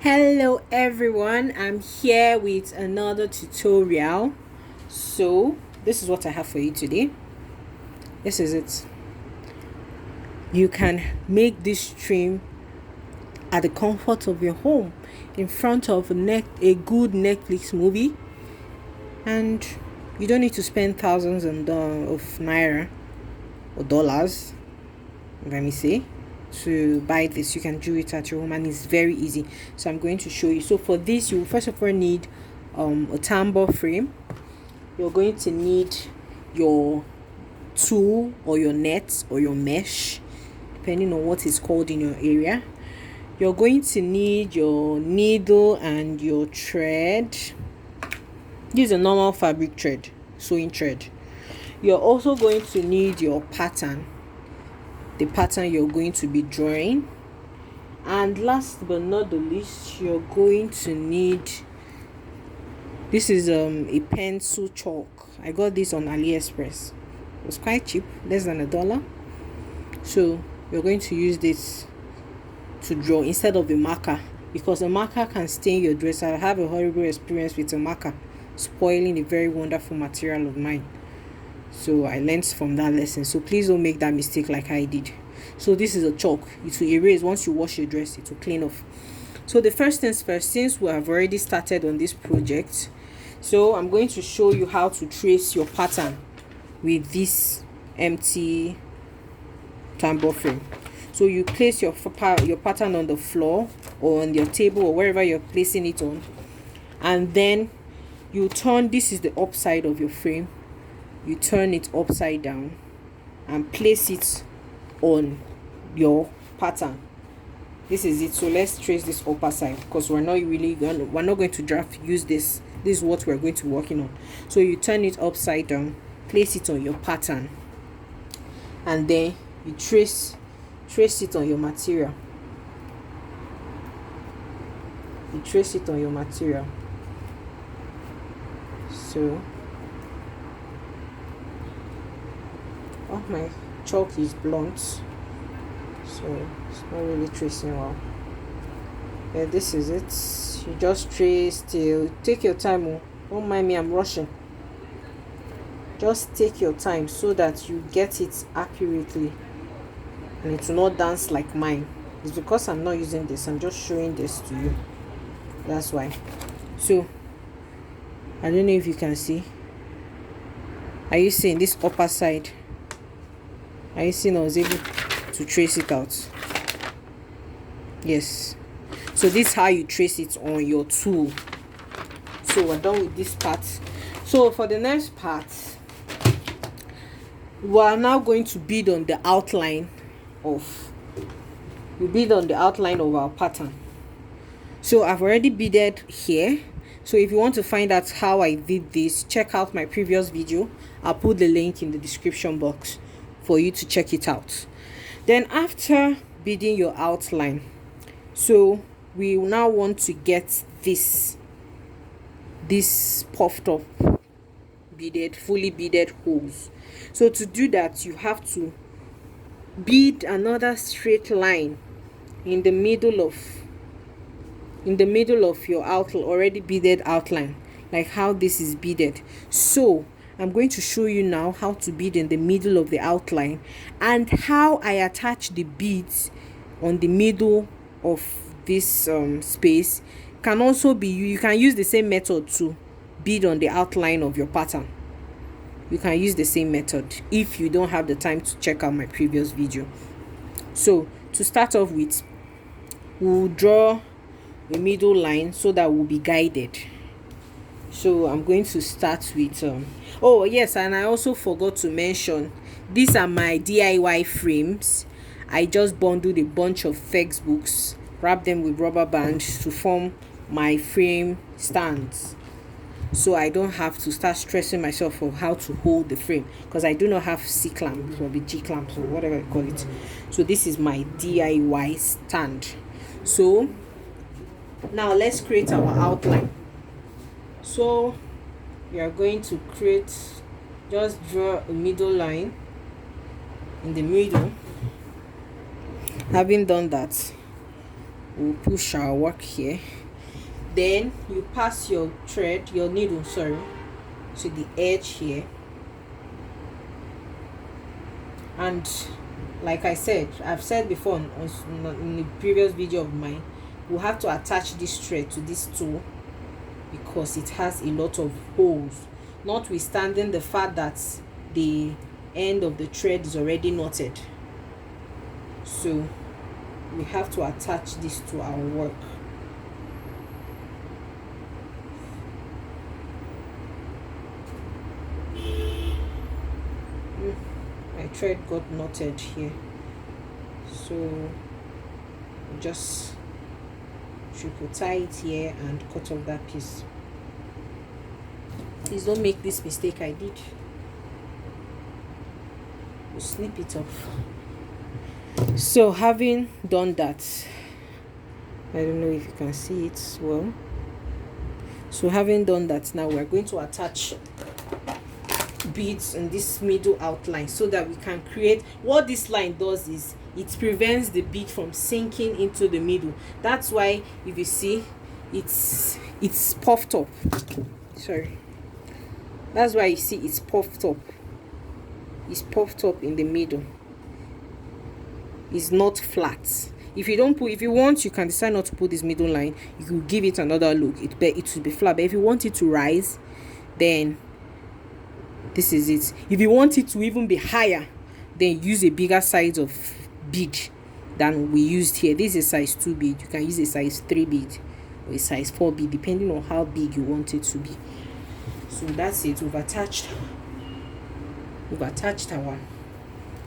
Hello everyone, I'm here with another tutorial. So this is what I have for you today. This is it. You can make this stream at the comfort of your home in front of a good Netflix movie, and you don't need to spend thousands of naira or dollars, let me say, to buy this. You can do it at your home and it's very easy. So I'm going to show you. So for this, you first of all need a tambour frame. You're going to need your tool or your net or your mesh, depending on what is called in your area. You're going to need your needle and your thread. This is a normal fabric thread, sewing thread. You're also going to need your pattern, the pattern you're going to be drawing. And last but not the least, you're going to need, this is a pencil chalk. I got this on AliExpress. It was quite cheap, less than $1. So you're going to use this to draw instead of a marker, because a marker can stain your dress. I have a horrible experience with a marker spoiling a very wonderful material of mine. So I learned from that lesson. So please don't make that mistake like I did. So this is a chalk. It will erase. Once you wash your dress, it will clean off. So the first things first, since we have already started on this project, so I'm going to show you how to trace your pattern with this empty tambour frame. So you place your pattern on the floor or on your table or wherever you're placing it on, and then you turn, this is the upside of your frame, you turn it upside down and place it on your pattern. This is it. So let's trace this upper side, because we're not going to use this. This is what we're going to be working on. So you turn it upside down, place it on your pattern, and then you trace it on your material. You trace it on your material. So my chalk is blunt, so it's not really tracing well. Yeah, this is it. You just trace till, take your time. Don't mind me, I'm rushing. Just take your time so that you get it accurately and it will not dance like mine. It's because I'm not using this, I'm just showing this to you, that's why. So I don't know if you can see. Are you seeing this upper side? Are you seeing I was able to trace it out? Yes. So this is how you trace it on your tool. So we're done with this part. So for the next part, we are now going to bead on the outline of our pattern. So I've already beaded here. So if you want to find out how I did this, check out my previous video. I'll put the link in the description box for you to check it out. Then after beading your outline, so we now want to get this puffed up fully beaded holes. So to do that, you have to bead another straight line in the middle of your outline, already beaded outline, like how this is beaded. So I'm going to show you now how to bead in the middle of the outline and how I attach the beads on the middle of this space. Can also be, you can use the same method to bead on the outline of your pattern. You can use the same method if you don't have the time to check out my previous video. So to start off with, we'll draw a middle line so that we'll be guided. So I'm going to start with oh yes, and I also forgot to mention, these are my DIY frames. I just bundled a bunch of FX books, wrapped them with rubber bands to form my frame stands, so I don't have to start stressing myself for how to hold the frame, because I do not have C clamps or the G clamps or whatever you call it. So this is my DIY stand. So now let's create our outline. So we are going to just draw a middle line in the middle. Having done that, we'll push our work here. Then you pass your needle, to the edge here. And like I've said before in the previous video of mine, we'll have to attach this thread to this tool because it has a lot of holes, notwithstanding the fact that the end of the thread is already knotted. So we have to attach this to our work. My thread got knotted here, so just triple tie it here and cut off that piece. Please don't make this mistake I did. You snip it off. So having done that, I don't know if you can see it well. So having done that, now we're going to attach beads in this middle outline so that we can create. What this line does is it prevents the bead from sinking into the middle. That's why if you see it's puffed up, that's why you see it's puffed up in the middle. It's not flat. If you want, you can decide not to put this middle line. You could give it another look. It will be flat. But if you want it to rise, then this is it. If you want it to even be higher, then use a bigger size of bead than we used here. This is a size 2 bead. You can use a size 3 bead or a size 4 bead, depending on how big you want it to be. So that's it. We've attached our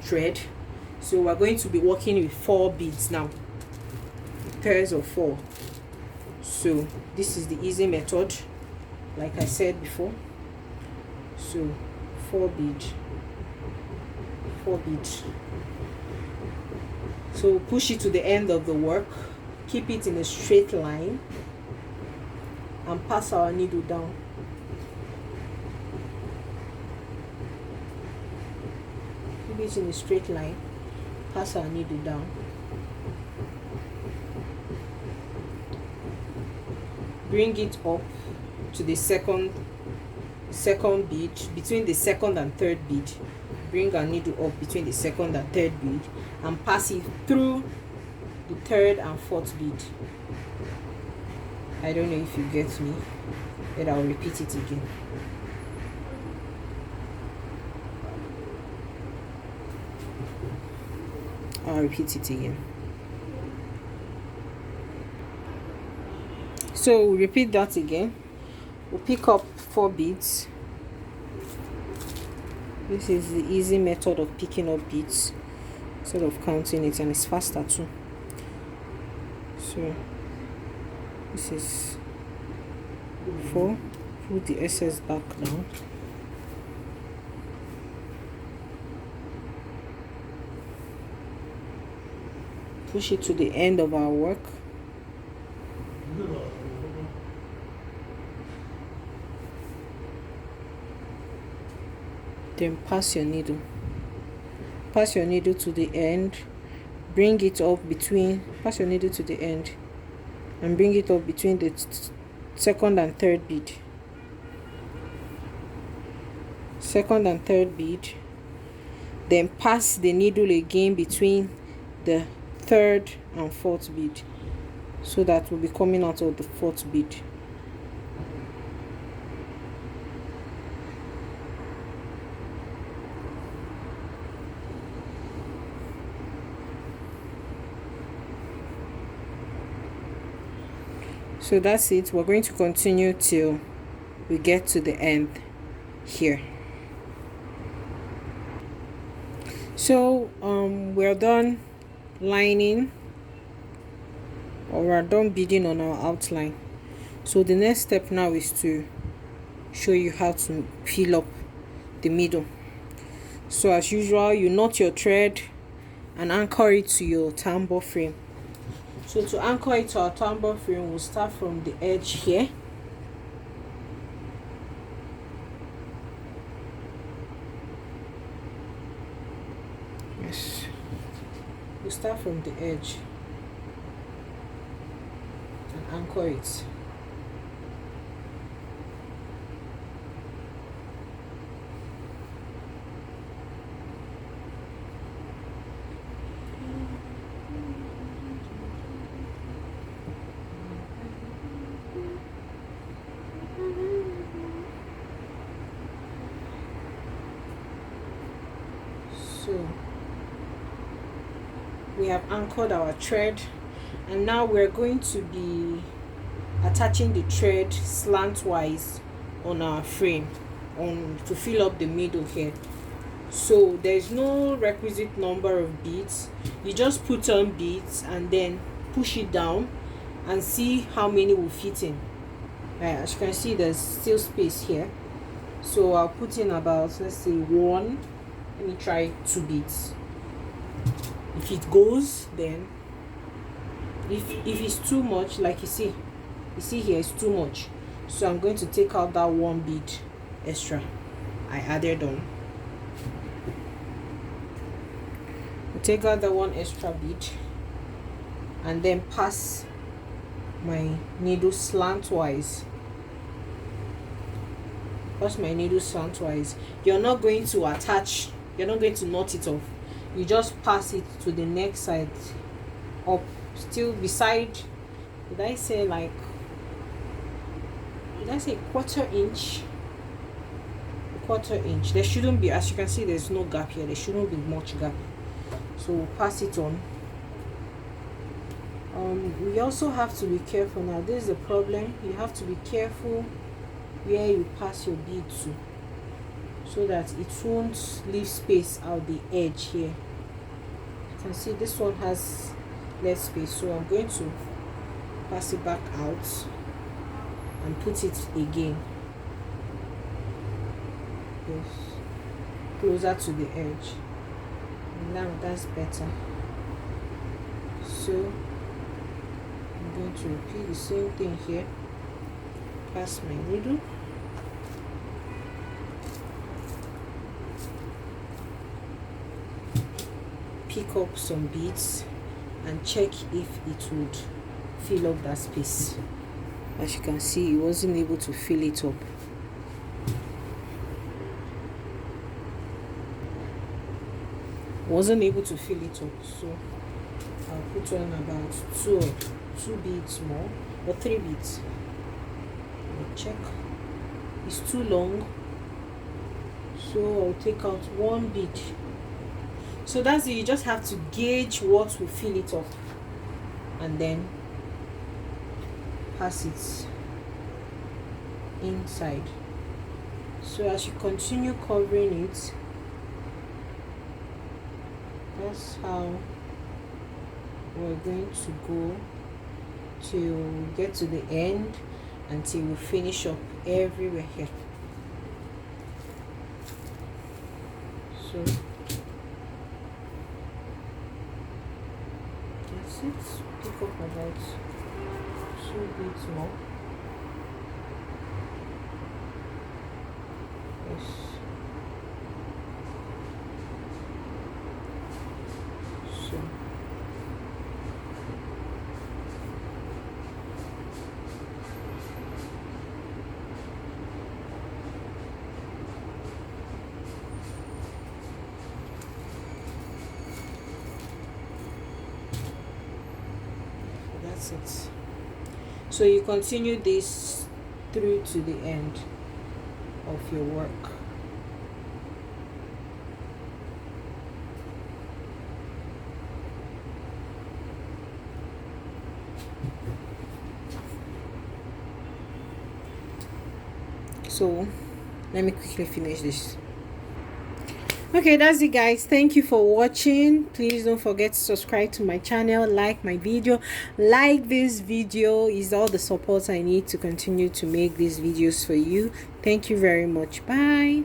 thread. So we're going to be working with 4 beads now, pairs of 4. So this is the easy method, like I said before. So 4 bead. So push it to the end of the work, keep it in a straight line, and pass our needle down. Keep it in a straight line, pass our needle down. Bring it up to the second bead, between the second and third bead. Bring our needle up between the second and third bead and pass it through the third and fourth bead. I don't know if you get me, but I'll repeat it again. So we'll repeat that again. We'll pick up 4 beads. This is the easy method of picking up beads instead of counting it, and it's faster too. So this is 4. Put the excess back down. Push it to the end of our work. Then pass your needle to the end, bring it up between, pass your needle to the end and bring it up between the second and third bead. Then pass the needle again between the third and fourth bead, so that will be coming out of the fourth bead. So that's it. We're going to continue till we get to the end here. So we're done lining, or we're done beading on our outline. So the next step now is to show you how to peel up the middle. So as usual, you knot your thread and anchor it to your tambour frame. So to anchor it to our tambour frame, we'll start from the edge here. Yes, we'll start from the edge. anchor it. So we have anchored our thread, and now we're going to be attaching the thread slantwise on our frame to fill up the middle here. So there's no requisite number of beads. You just put on beads and then push it down and see how many will fit in. As you can see, there's still space here, so I'll put in about, let's say, one. Let me try 2 beads. If it goes, then if it's too much, like you see here, it's too much, so I'm going to take out that 1 bead extra I added on. I'll take out the 1 extra bead and then pass my needle slantwise. You're not going to attach, you're not going to knot it off. You just pass it to the next side up, still beside, did I say 1/4 inch? A 1/4 inch. There shouldn't be, as you can see, there's no gap here. There shouldn't be much gap. So we'll pass it on. We also have to be careful now. This is the problem. You have to be careful where you pass your bead to, so that it won't leave space out the edge here. You can see this one has less space, so I'm going to pass it back out and put it again, yes, closer to the edge. Now that's better. So I'm going to repeat the same thing here. Pass my needle, pick up some beads and check if it would fill up that space. As you can see, it wasn't able to fill it up. So I'll put on about two beads more, or 3 beads. I'll check. It's too long, so I'll take out 1 bead. So that's it. You just have to gauge what will fill it up and then pass it inside. So as you continue covering it, that's how we're going to go to get to the end until we finish up everywhere here. So that's it. Pick up about 2 beads more. Yes. So that's it. So you continue this through to the end of your work. So let me quickly finish this. Okay, that's it, guys. Thank you for watching. Please don't forget to subscribe to my channel, like my video. Like this video is all the support I need to continue to make these videos for you. Thank you very much. Bye.